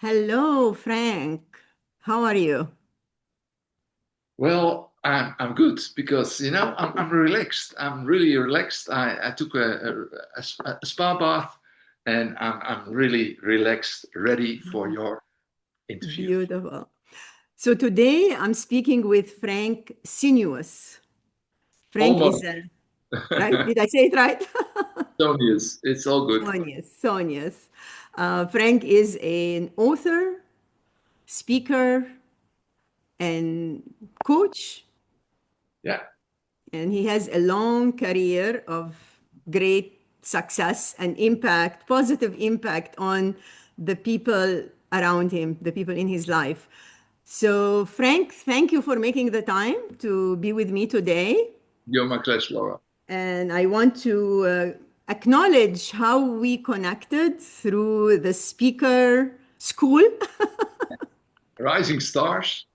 Hello, Frank. How are you? Well, I'm good because I'm relaxed. I'm really relaxed. I took a spa bath, and I'm really relaxed, ready for your interview. Beautiful. So today I'm speaking with Frank Sinuous. Frank is Almost. a, right? Did I say it right? Soonius. It's all good. Sounius. Frank is an author, speaker, and coach, Yeah, and he has a long career of great success and impact, positive impact on the people around him, the people in his life. So, Frank, thank you for making the time to be with me today. you're my class, Laura. And I want to acknowledge how we connected through the speaker school, Rising stars.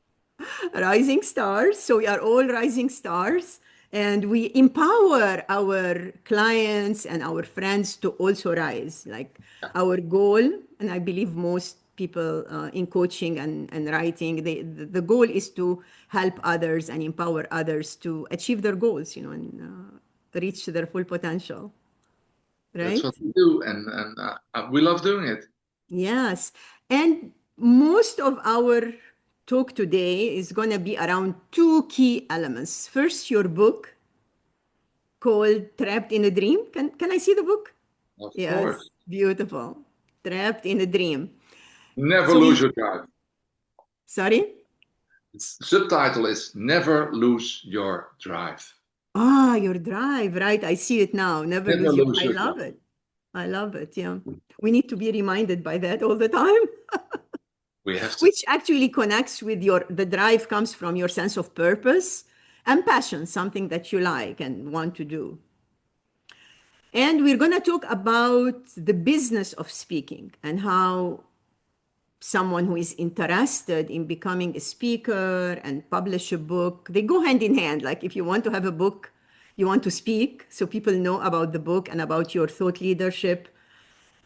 Rising Stars. So we are all rising stars, and we empower our clients and our friends to also rise. Like our goal, and I believe most people in coaching and writing, the goal is to help others and empower others to achieve their goals, and reach their full potential, That's right? what we do, and we love doing it. Yes. And most of our talk today is going to be around two key elements. First, your book called Trapped in a Dream. Can I see the book? Of Yes, course. beautiful. Trapped in a Dream. Never So lose we, your drive. sorry? Its subtitle is Never Lose Your Drive. Ah, your drive, right? I see it now. Never Never lose your. lose I your love drive. it. I love it. Yeah. We need to be reminded by that all the time. We have to. Which actually connects with the drive comes from your sense of purpose and passion, something that you like and want to do. And we're going to talk about the business of speaking and how someone who is interested in becoming a speaker and publish a book, they go hand in hand. Like if you want to have a book, you want to speak so people know about the book and about your thought leadership,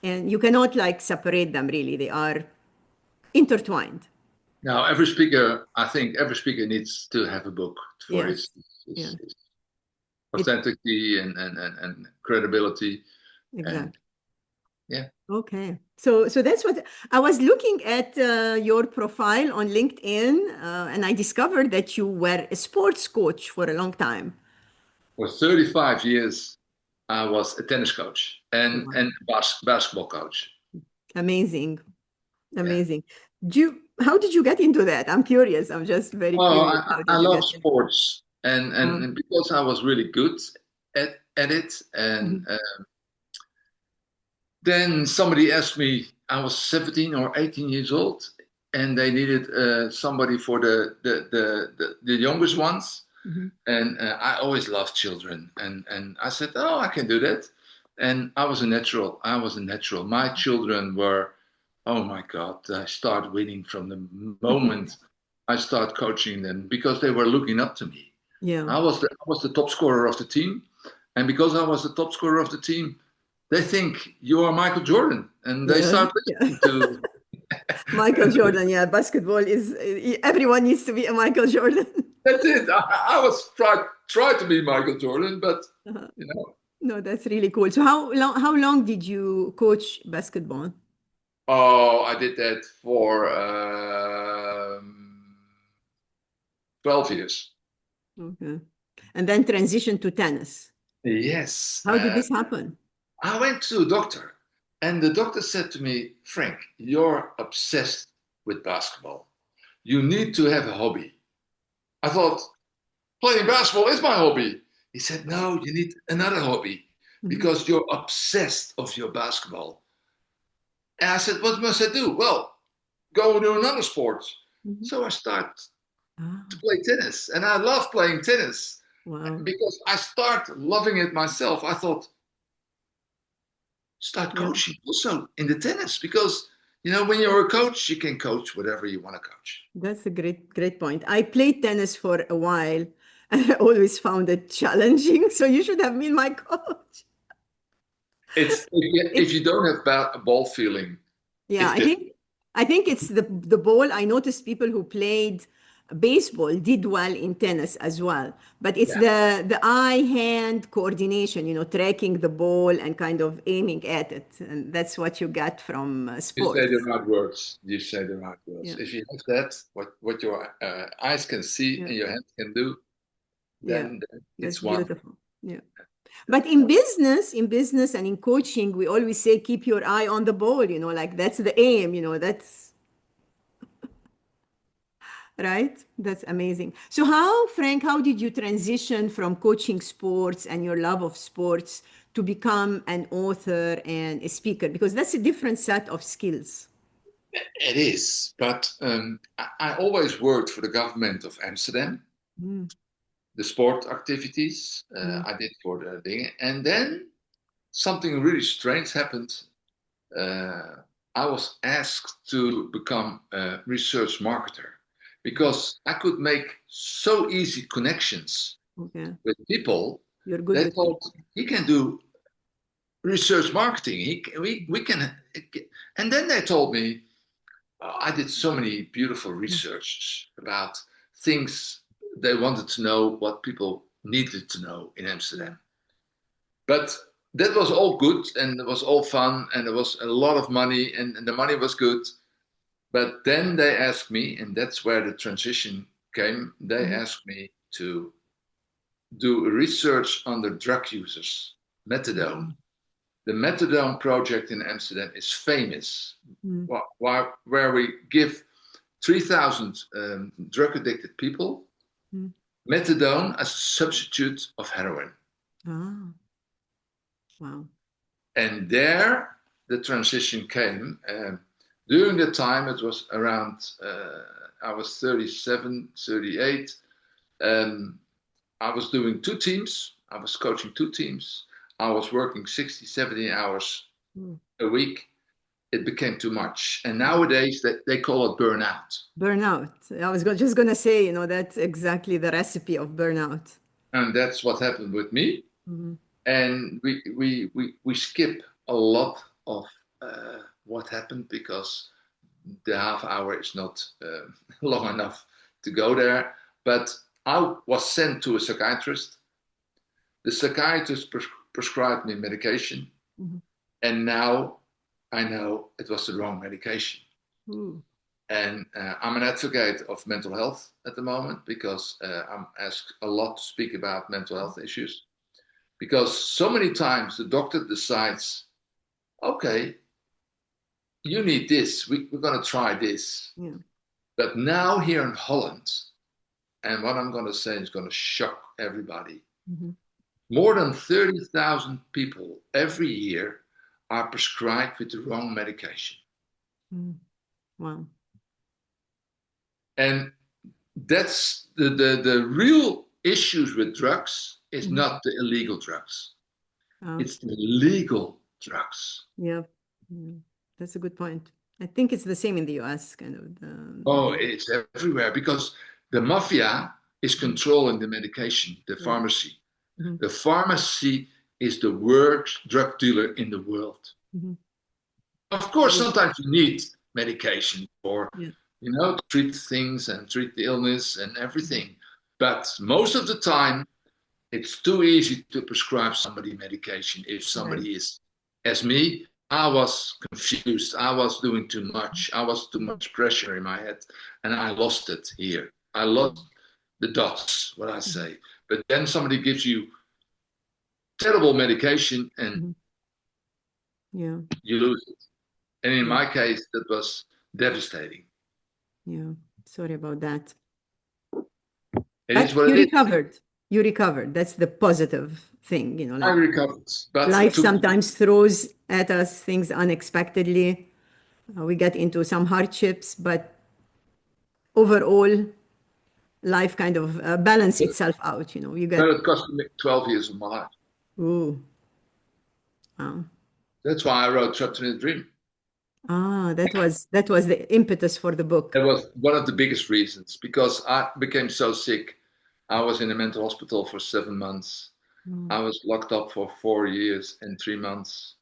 and you cannot like separate them, really. They are intertwined. Now, every speaker, I think every speaker needs to have a book for Yes. his, Yeah. his It authenticity and credibility. And exactly. yeah, Okay. So that's what I was looking at your profile on LinkedIn, and I discovered that you were a sports coach for a long time. for 35 years, I was a tennis coach and, Wow. and basketball coach. Amazing. Yeah. Amazing. How did you get into that? I'm curious. I'm just very Oh, curious. I, How I did you love get in? sports. And, Uh, and, and because I was really good at it, and mhm, then somebody asked me, I was 17 or 18 years old, and they needed somebody for the youngest ones. mhm. And I always loved children. And I said, oh, I can do that. And I was a natural. I was a natural. My children were, oh my God, I started winning from the moment I started coaching them because they were looking up to me. Yeah. I was the top scorer of the team. And because I was the top scorer of the team, they think you are Michael Jordan, and they Yeah. start Yeah. listening to. Michael Jordan. Yeah. Basketball is, everyone needs to be a Michael Jordan. That's it. I was tried to be Michael Jordan, but Uh-huh. you know, No, that's really cool. So how long did you coach basketball? oh, I did that for 12 years. Okay. And then transition to tennis. Yes, How did this happen? I went to a doctor, and the doctor said to me, Frank, you're obsessed with basketball. You need to have a hobby. I thought, playing basketball is my hobby. He said, no, you need another hobby Mhm. because you're obsessed of your basketball. And I said, what must I do? Well, go do another sport. Mhm. So I started to Ah, play tennis, and I love playing tennis wow. because I started loving it myself. I thought, start Yeah, coaching also in the tennis because when you're a coach, you can coach whatever you want to coach. that's a great point. I played tennis for a while and I always found it challenging. So you should have been my coach. It's if you, It, if you don't have ball feeling, yeah, it's I think difficult. I think it's the ball. I noticed people who played baseball did well in tennis as well, but it's Yeah. the eye hand coordination, tracking the ball and kind of aiming at it, and that's what you get from You say the sports. right words. You say the right words. Yeah, If you have that, what your eyes can see yeah, and your hands can do, yeah. then That's it's one. beautiful. Yeah. But in business and in coaching, we always say keep your eye on the ball, like that's the aim, that's right. That's amazing. So Frank, how did you transition from coaching sports and your love of sports to become an author and a speaker? Because that's a different set of skills. It is, but I always worked for the government of Amsterdam, Mm, the sport activities mm, I did for the thing, and then something really strange happened. Uh, I was asked to become a research marketer because I could make so easy connections okay. with people. You're good They with thought people. he can do research marketing. We can, and then they told me I did so many beautiful Mm, research about things they wanted to know what people needed to know in mm, Amsterdam. But that was all good and it was all fun and there was a lot of money and the money was good. But then they asked me, and that's where the transition came. They mm, asked me to do research on the drug users, methadone. mm, The methadone project in Amsterdam is famous, mm, where we give 3,000 drug addicted people mm. methadone as a substitute of heroin. Ah, wow. And there the transition came. During the time, it was around, I was 37, 38. Um, I was doing two teams. I was coaching two teams. I was working 60, 70 hours Mm. a week. It became too much. And nowadays they call it burnout. Burnout. I was just going to say, that's exactly the recipe of burnout. And that's what happened with me. Mhm. And we skip a lot of what happened because the half hour is not long enough to go there. But I was sent to a psychiatrist. The psychiatrist prescribed me medication, Mhm. and now I know it was the wrong medication. Ooh. And I'm an advocate of mental health at the moment because I'm asked a lot to speak about mental health issues. Because so many times the doctor decides, okay, you need this, we're going to try this. Yeah. But now here in Holland, and what I'm going to say is going to shock everybody, Mhm. more than 30,000 people every year are prescribed with the wrong medication. Mm. Wow. And that's the real issues with drugs is Mhm. not the illegal drugs. Oh, It's the legal drugs. yeah. Mm. That's a good point. I think it's the same in the US, kind of. Oh, it's everywhere because the mafia is Mhm. controlling the medication, the Yeah. pharmacy. Mhm. The pharmacy is the worst drug dealer in the world. Mhm. Of course, Very- sometimes you need medication for, Yeah. to treat things and treat the illness and Mhm. everything. But most of the time, it's too easy to prescribe somebody medication if Right. somebody is, as me, I was confused. I was doing too much. I was too Mhm. much pressure in my head, and I lost it here. I lost the dots, what I Mhm. say. But then somebody gives you terrible medication, and Mhm. Yeah. you lose it. And in Yeah. my case, that was devastating. Yeah. Sorry about that. It is But what you it is. recovered. You recovered. That's the positive thing, I like recovered, but it life took sometimes throws at us things unexpectedly. We get into some hardships, but overall, life kind of balance itself out. You but get, it cost me 12 years of my life. ooh, wow. That's why I wrote Chapter in a Dream. That was the impetus for the book. That was one of the biggest reasons because I became so sick. I was in a mental hospital for 7 months. Mm, I was locked up for 4 years and 3 months.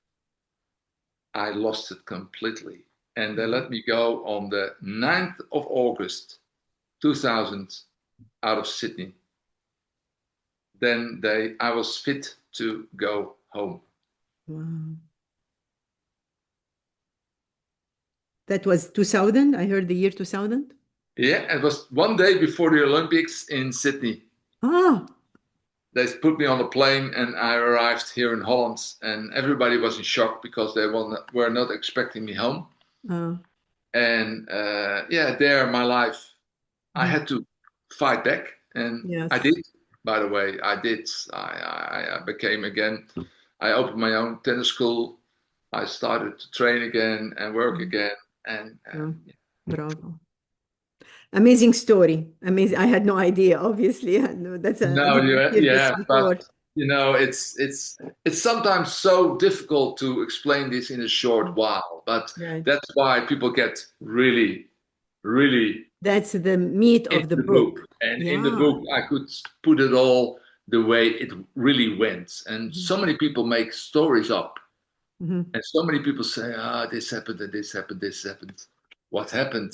I lost it completely. and they let me go on the 9th of August 2000 out of Sydney. Then I was fit to go home. Wow. That was 2000. I heard the year 2000. Yeah, it was one day before the Olympics in Sydney. Ah. They put me on a plane and I arrived here in Holland, and everybody was in shock because they were not expecting me home. And yeah, there my life, I had to fight back, and Yes. I did. By the way, I did. I became again. I opened my own tennis school. I started to train again and work again. And yeah. Bravo. Amazing story. Amazing. I had no idea, obviously. That's no, yeah, before. but you know, it's sometimes so difficult to explain this in a short while. But right. that's why people get really, really. That's the meat of the book. And yeah. in the book, I could put it all the way it really went. And so many people make stories up. And so many people say, this happened, and this happened, this happened. What happened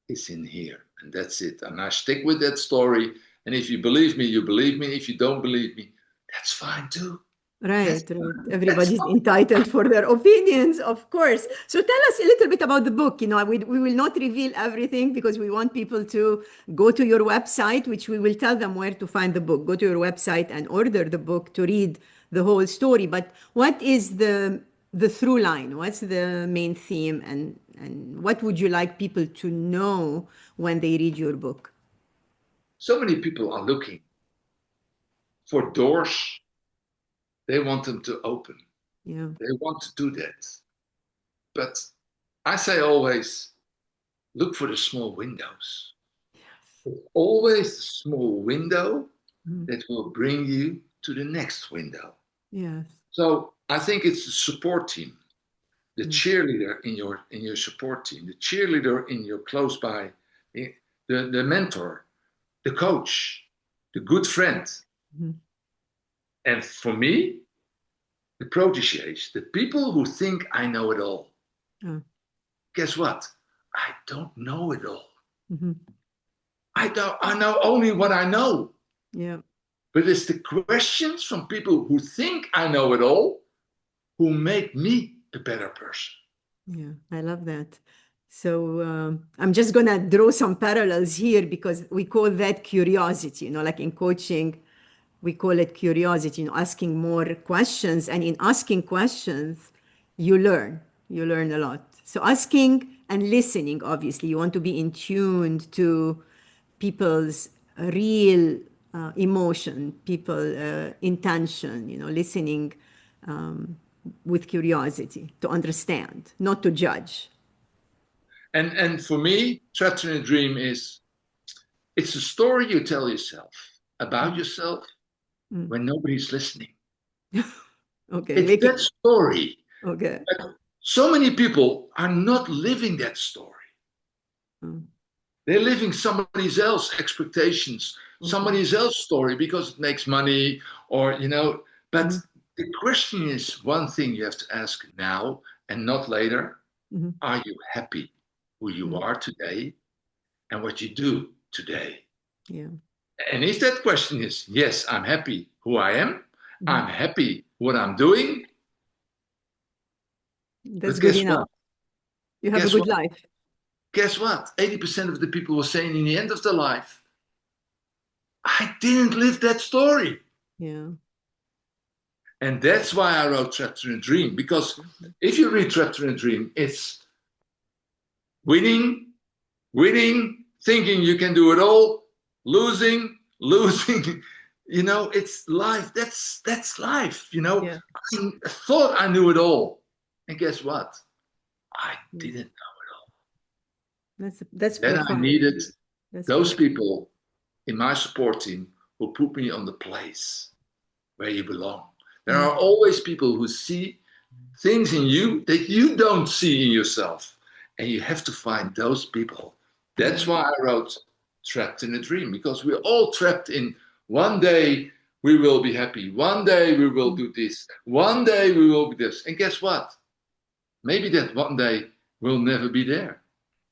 is in here. And that's it. And I stick with that story. And if you believe me, you believe me. If you don't believe me, that's fine too. Right. Everybody's entitled for their opinions, of course. So tell us a little bit about the book. You know, we will not reveal everything because we want people to go to your website, which we will tell them where to find the book. Go to your website and order the book to read the whole story. But what is the through line? What's the main theme, and what would you like people to know when they read your book? So many people are looking for doors. They want them to open. Yeah. They want to do that. But I say always, look for the small windows. Yes. Always the small window that will bring you to the next window. Yes. So I think it's the support team, the cheerleader in your support team, the cheerleader in your close by, the mentor, the coach, the good friend. And for me, the proteges, the people who think I know it all. Guess what? I don't know it all. I know only what I know. Yeah. But it's the questions from people who think I know it all who make me a better person. Yeah, I love that. So I'm just going to draw some parallels here because we call that curiosity, you know, like in coaching, we call it curiosity, you know, asking more questions. And in asking questions, you learn a lot. So asking and listening, obviously, you want to be in tune to people's real emotion, people intention, you know, listening with curiosity to understand, not to judge. And for me, Chapter in a Dream it's a story you tell yourself about yourself when nobody's listening. Okay. It's that story. Okay. So many people are not living that story. They're living somebody else's expectations, somebody else's story because it makes money or, you know, but the question is one thing you have to ask now and not later. Are you happy who you are today and what you do today? Yeah. And if that question is, yes, I'm happy who I am, I'm happy what I'm doing. That's good enough. What? You have a good life. Guess what? 80% of the people were saying in the end of their life, I didn't live that story. Yeah. And that's why I wrote Chapter in a Dream. Because if you read Chapter in a Dream, it's winning, thinking you can do it all, losing. You know, it's life. That's life. You know, yeah. I thought I knew it all, and guess what? I didn't know it all. That's then profound. I needed those people in my support team who put me on the place where you belong. There are always people who see things in you that you don't see in yourself, and you have to find those people. That's why I wrote Trapped in a Dream, because we're all trapped in one day we will be happy, one day we will do this, one day we will be this. And guess what? Maybe that one day will never be there.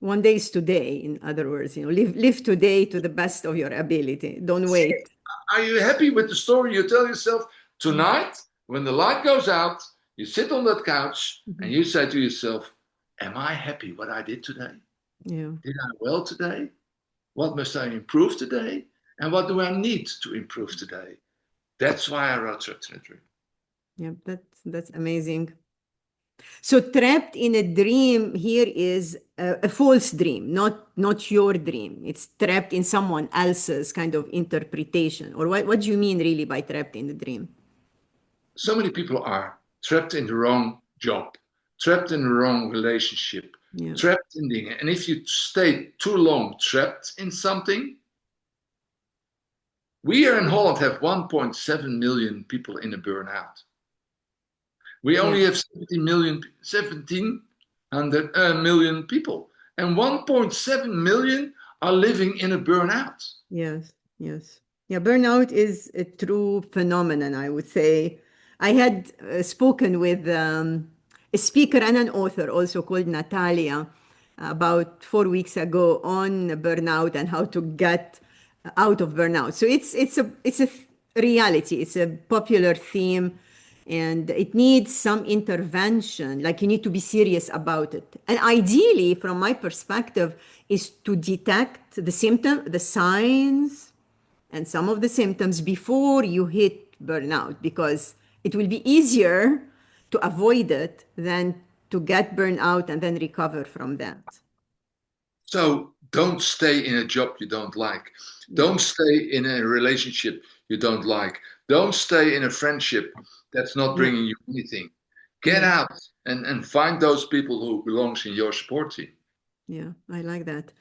One day is today, in other words, live today to the best of your ability. Don't wait. Are you happy with the story you tell yourself? Tonight, when the light goes out, you sit on that couch and Mhm. you say to yourself, am I happy what I did today? Yeah. Did I well today? What must I improve today? And what do I need to improve today? That's why I wrote Transformative. Yeah, that's amazing. So trapped in a dream here is a false dream, not your dream. It's trapped in someone else's kind of interpretation. Or what do you mean really by trapped in the dream? So many people are trapped in the wrong job, trapped in the wrong relationship, Yeah. trapped in the. And if you stay too long trapped in something, we here in Holland have 1.7 million people in a burnout. We Yeah. only have 1,700 million people, and 1.7 million are living in a burnout. Yes, yes. Yeah, burnout is a true phenomenon, I would say. I had spoken with a speaker and an author also called Natalia about 4 weeks ago on burnout and how to get out of burnout. So it's a reality. It's a popular theme and it needs some intervention. Like you need to be serious about it. And ideally, from my perspective, is to detect the symptom, the signs, and some of the symptoms before you hit burnout, because it will be easier to avoid it than to get burnout and then recover from that. So don't stay in a job you don't like. Yeah, Don't stay in a relationship you don't like. Don't stay in a friendship that's not yeah, bringing you anything. Get yeah, out and find those people who belongs in your support team. yeah. I like that.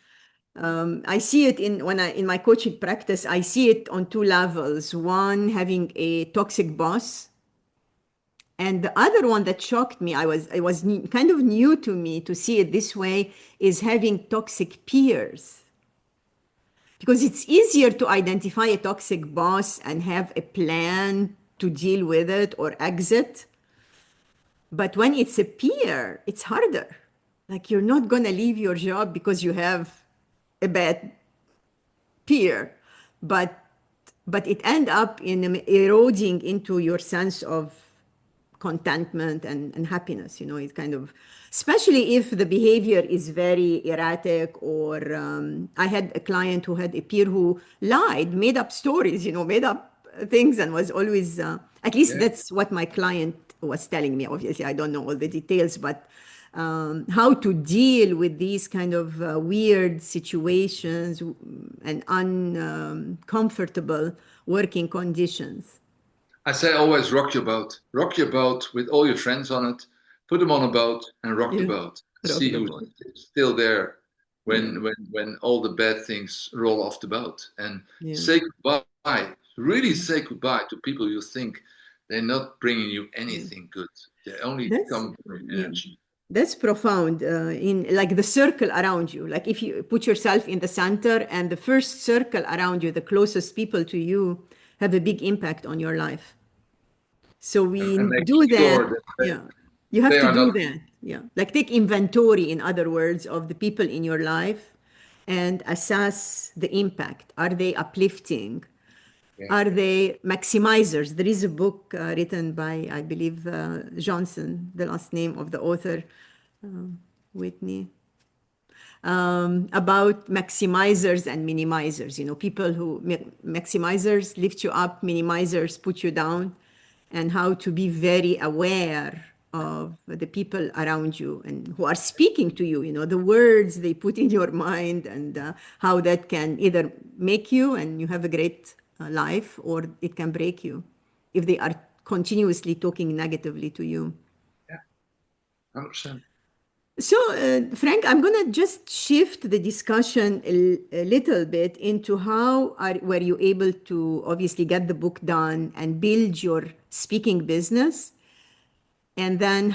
I see it in my coaching practice. I see it on two levels. One, having a toxic boss, and the other one that shocked me, kind of new to me to see it this way, is having toxic peers. Because it's easier to identify a toxic boss and have a plan to deal with it or exit. But when it's a peer, it's harder. Like you're not going to leave your job because you have a bad peer, but it end up in eroding into your sense of contentment and happiness. It's kind of, especially if the behavior is very erratic. Or I had a client who had a peer who lied, made up stories, made up things, and was always at least Yeah. that's what my client was telling me. Obviously I don't know all the details, but how to deal with these kind of weird situations and uncomfortable working conditions. I say always rock your boat. Rock your boat with all your friends on it. Put them on a boat and rock the Yeah, boat. rock See the who's boat. still there Yeah, when all the bad things roll off the boat. And yeah, say goodbye. Really say goodbye to people you think they're not bringing you yeah. anything good. They only That's come for yeah. energy. That's profound. In like the circle around you, like if you put yourself in the center, and the first circle around you, the closest people to you, have a big impact on your life. So we And make do that. sure that Yeah. You have they to are do not. that. Yeah. Like take inventory, in other words, of the people in your life and assess the impact. Are they uplifting? Yeah. Are they maximizers? There is a book written by, I believe, Johnson, the last name of the author, Whitney, about maximizers and minimizers. People who maximizers lift you up, minimizers put you down, and how to be very aware of the people around you and who are speaking to you, the words they put in your mind, and how that can either make you and you have a great life, or it can break you if they are continuously talking negatively to you. Yeah, 100%. So, Frank, I'm going to just shift the discussion a little bit into were you able to obviously get the book done and build your speaking business? And then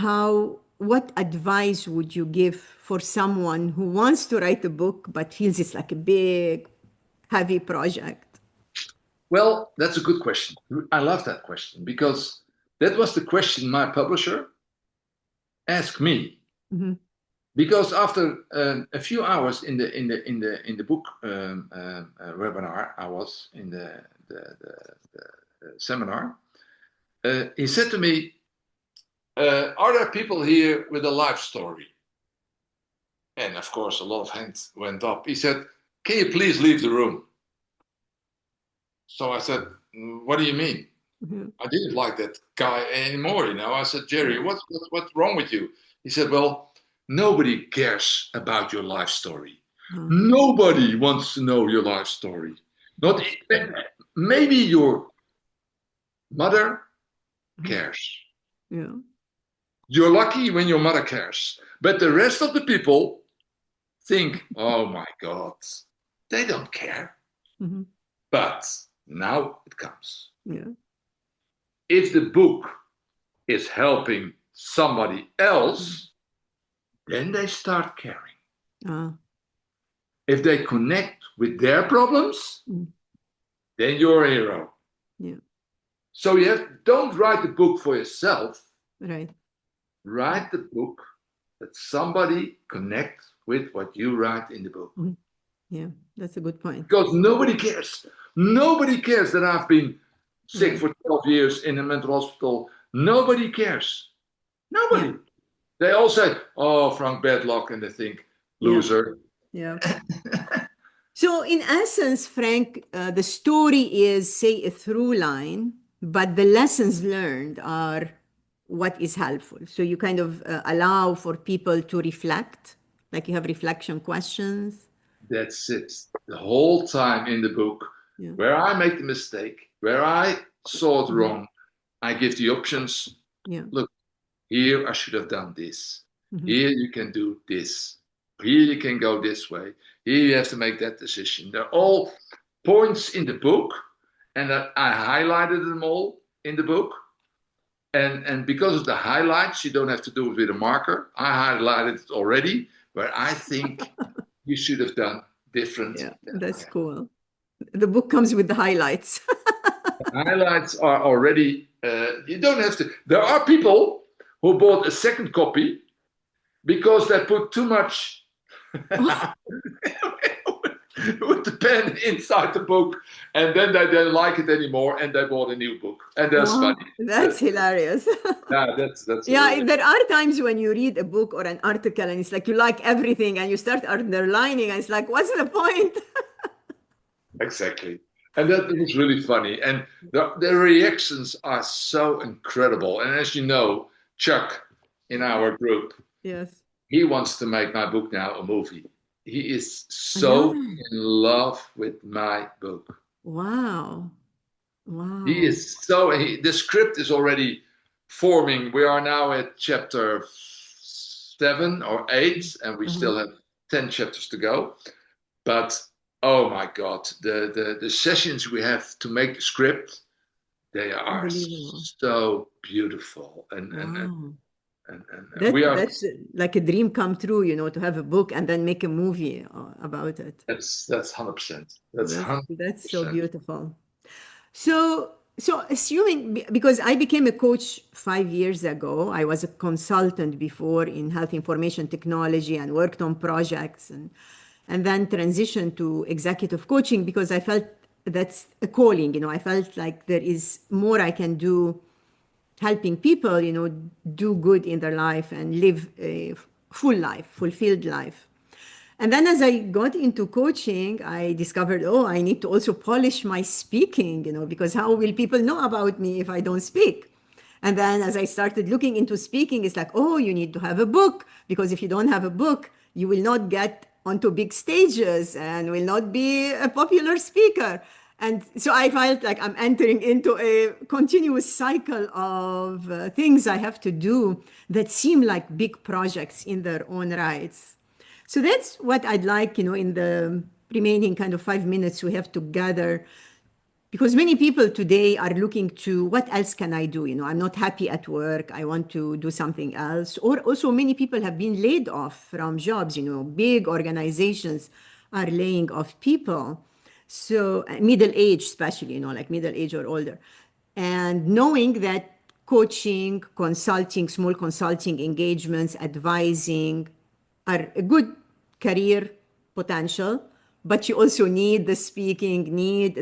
what advice would you give for someone who wants to write a book but feels it's like a big, heavy project? Well, that's a good question. I love that question because that was the question my publisher asked me. Mhm. because after a few hours in the book webinar, I was in the seminar. He said to me, "Are there people here with a life story?" And of course, a lot of hands went up. He said, "Can you please leave the room?" So I said, "What do you mean?" Mhm. I didn't like that guy anymore, you know. I said, "Jerry, what's wrong with you?" He said, "Well, nobody cares about your life story. Oh, Nobody wants to know your life story. Not maybe your mother mhm. cares. Yeah. You're lucky when your mother cares. But the rest of the people think, oh my God, they don't care." Mhm. But now it comes. Yeah. If the book is helping somebody Mm. else, then they start caring. Ah, If they connect with their problems, mm. then you're a hero. Yeah. So don't write the book for yourself. Right. Write the book that somebody connects with what you write in the book. Mhm. Yeah. That's a good point. Because nobody cares. Nobody cares that I've been sick Right. for 12 years in a mental hospital. Nobody cares. Yeah. Nobody. They all say, oh, Frank, bad luck. And they think, Yeah. loser. Yeah. So, in essence, Frank, the story is, say, a through line, but the lessons learned are what is helpful. So, you kind of allow for people to reflect, like you have reflection questions. That's it. The whole time in the book, Yeah. where I make the mistake, where I saw it Mhm. wrong, I give the options. Yeah. Look, here I should have done this. Mhm. Here you can do this. Here you can go this way. Here you have to make that decision. They're all points in the book, and that I highlighted them all in the book. And because of the highlights, you don't have to do it with a marker. I highlighted it already, where I think you should have done different Yeah. than I That's have. cool. The book comes with the highlights. Highlights are already, you don't have to. There are people who bought a second copy because they put too much with the pen inside the book, and then they didn't like it anymore, and they bought a new book, and that's Wow, funny. that's hilarious. Yeah, that's Yeah, really there are times when you read a book or an article and it's like you like everything and you start underlining and it's like, what's the point? exactly, and that was really funny, and the reactions are so incredible. And as you know, Chuck in our group, Yes, he wants to make my book now a movie. He is I know. so in love with my book. Wow. He Wow. is so, the script is already forming. We are now at chapter 7 or 8, and we Uh-huh. still have 10 chapters to go. But oh my God, the sessions we have to make the script, they are Unbelievable. so beautiful. Wow. And we are, That's like a dream come true, to have a book and then make a movie about it. that's 100%. That's That's so 100%. beautiful. So assuming because I became a coach 5 years ago, I was a consultant before in health information technology and worked on projects and then transitioned to executive coaching because I felt that's a calling. I felt like there is more I can do helping people, do good in their life and live a full life, fulfilled life. And then as I got into coaching, I discovered, oh, I need to also polish my speaking, because how will people know about me if I don't speak? And then as I started looking into speaking, it's like, oh, you need to have a book, because if you don't have a book, you will not get onto big stages and will not be a popular speaker. And so I felt like I'm entering into a continuous cycle of things I have to do that seem like big projects in their own rights. So that's what I'd like, in the remaining kind of 5 minutes we have together, because many people today are looking to what else can I do? I'm not happy at work. I want to do something else. Or also, many people have been laid off from jobs. Big organizations are laying off people. So, middle age, especially, like middle age or older. And knowing that coaching, consulting, small consulting engagements, advising, are a good career potential, but you also need the speaking,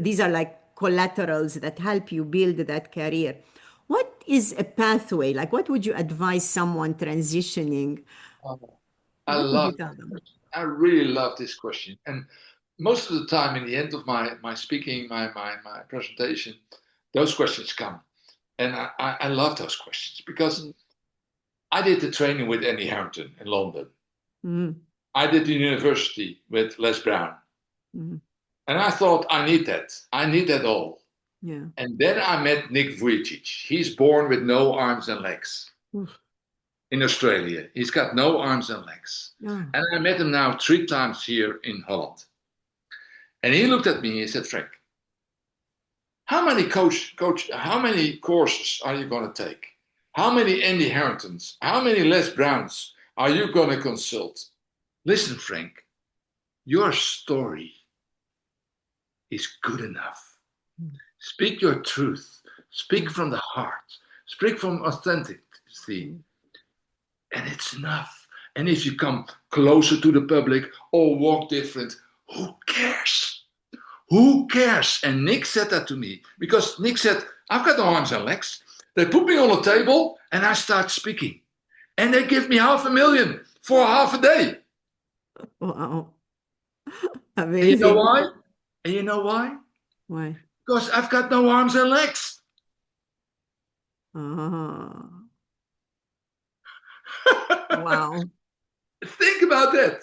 these are like collaterals that help you build that career. What is a pathway? Like, what would you advise someone transitioning? Oh, I What would you love tell that them? question. I really love this question. And most of the time, in the end of my speaking, my presentation, those questions come. And I love those questions because I did the training with Andy Harrington in London. Mm-hmm. I did the university with Les Brown. Mm-hmm. And I thought, I need that. I need that all. Yeah. And then I met Nick Vujicic. He's born with no arms and legs Oof. in Australia. He's got no arms and legs. Oh. And I met him now 3 times here in Holland. And he looked at me and he said, Frank, how many courses are you going to take? How many Andy Harringtons? How many Les Browns are you going to consult? Listen, Frank, your story is good enough. Speak your truth. Speak from the heart. Speak from authenticity. And it's enough. And if you come closer to the public or walk different, who cares? Who cares? And Nick said that to me because Nick said, I've got no arms and legs. They put me on a table and I start speaking. And they give me 500,000 for half a day. Wow. And you know Amazing. why? And you know why? Why? Because I've got no arms and legs. Ah. Wow. Think about that.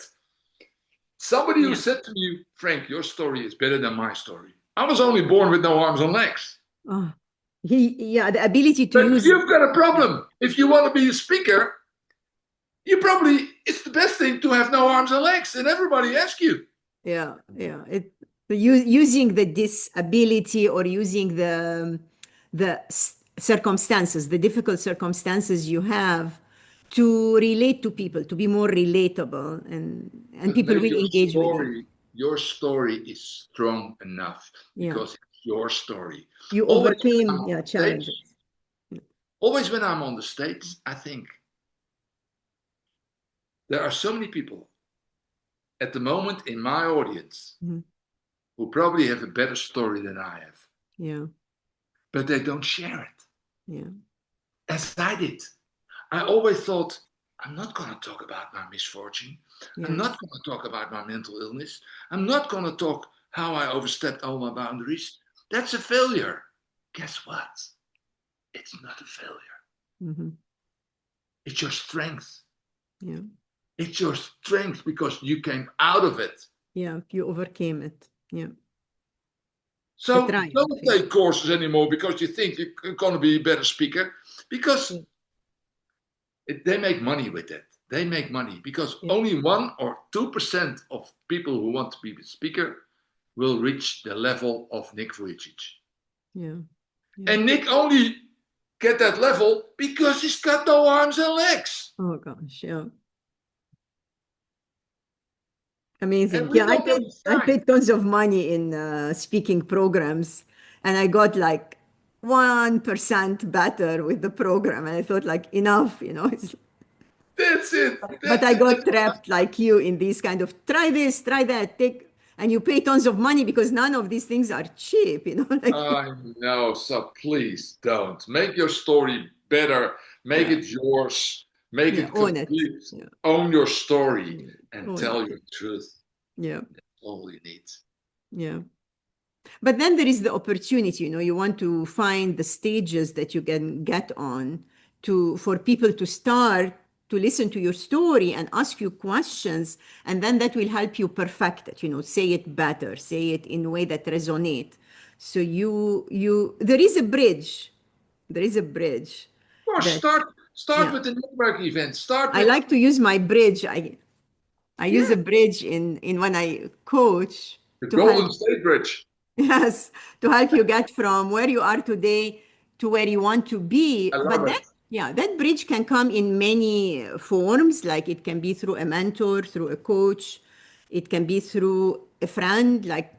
Somebody who Yeah. said to me, Frank, your story is better than my story. I was only born with no arms and legs. Oh. Yeah, the ability to But use. you've got a Yeah. problem. If you want to be a speaker, it's the best thing to have no arms and legs. And everybody asks you. Yeah, yeah. Using the disability or using the circumstances, the difficult circumstances you have to relate to people, to be more relatable, and But people make will engage with you. your story is strong enough Yeah, because it's your story. you Always when overcame, I'm on yeah, the stage, challenges. always when I'm on the stage, I think there are so many people at the moment in my audience Mhm. who probably have a better story than I have, Yeah, but they don't share it yeah, as I did. I always thought, I'm not going to talk about my misfortune. I'm yeah, not going to talk about my mental illness. I'm not going to talk how I overstepped all my boundaries. That's a failure. Guess what? It's not a failure. hmm, It's your strength. yeah, It's your strength because you came out of it. yeah. You overcame it. Yeah, the So triumph. don't Yeah, take courses anymore because you think you're going to be a better speaker because yeah, they make money with it. They make money because yeah, only 1 or 2% of people who want to be a speaker will reach the level of Nick Vujicic. yeah, yeah. And Nick only get that level because he's got no arms and legs. Oh gosh, yeah. And Amazing. we Yeah, don't have the I time. paid tons of money in speaking programs, and I got like 1% better with the program. And I thought like enough, it's, That's it. but That's I it. got trapped like you in these kind of try this, try that, take, and you pay tons of money because none of these things are cheap, like I know. So please don't. Make your story better. Make yeah, it yours. Make yeah, it own it. complete. Yeah, Own your story yeah, and own tell it. your truth. Yeah, All you need. yeah. But then there is the opportunity, you want to find the stages that you can get on to for people to start to listen to your story and ask you questions, and then that will help you perfect it, say it better, say it in a way that resonate. So there is a bridge. There is a bridge Of course, that, start yeah. with the network event. Start I with like to use my bridge. I use yeah, a bridge in when I coach the to help. Golden State Bridge. Yes, to help you get from where you are today to where you want to I be. But love that, it. yeah, that bridge can come in many forms. Like it can be through a mentor, through a coach. It can be through a friend, like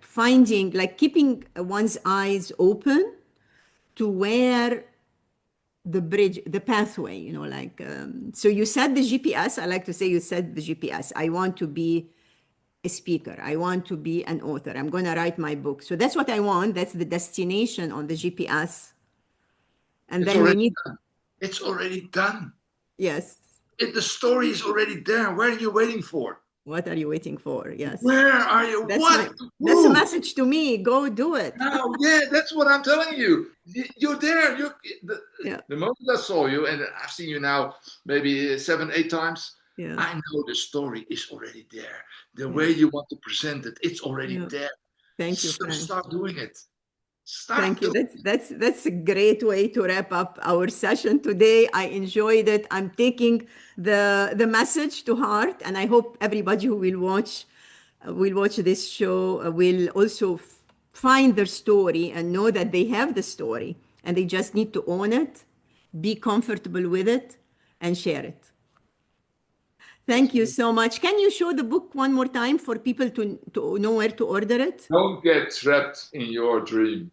keeping one's eyes open to where the bridge, the pathway, you know, like, so you set the GPS. I like to say you set the GPS. I want to be a speaker. I want to be an author. I'm going to write my book. So that's what I want. That's the destination on the GPS. And It's then we already need, done. It's already done. yes. The story is already there. Where are you waiting for? What are you waiting for? Yes. Where are you? That's What? my, that's a Who? message to me. Go do it. Now, yeah, that's what I'm telling you. You're there. The, Yeah. the moment I saw you, and I've seen you now maybe 7, 8 times, Yeah. I know the story is already there. The Yeah. way you want to present it, it's already Yeah. there. Thank you, So Frank. start doing it. Thank Start you. doing That's a great way to wrap up our session today. I enjoyed it. I'm taking the message to heart, and I hope everybody who will watch this show will also find their story and know that they have the story, and they just need to own it, be comfortable with it, and share it. That's Thank you so much. Can you show the book one more time for people to know where to order it? Don't get trapped in your dream.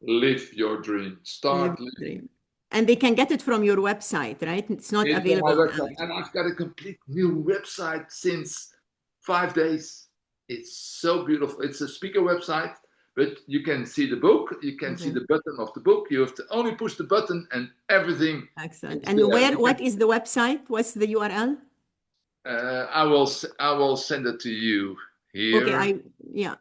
Live your dream. Live Start the living. dream. And they can get it from your website, right? It's not It's on my available on website. Amazon. And I've got a complete new website since 5 days. It's so beautiful. It's a speaker website, but you can see the book. You can see Okay, the button of the book. You have to only push the button and everything excellent. is And there. where? What is the website? What's the URL? I will send it to you Okay, here. yeah,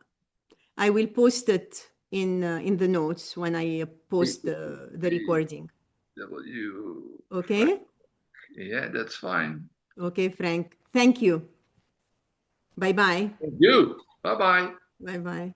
I will post it in the notes when I post the recording. W. Okay, Yeah, that's fine. okay, Frank. Thank you. Bye bye. Thank you. Bye bye. Bye bye.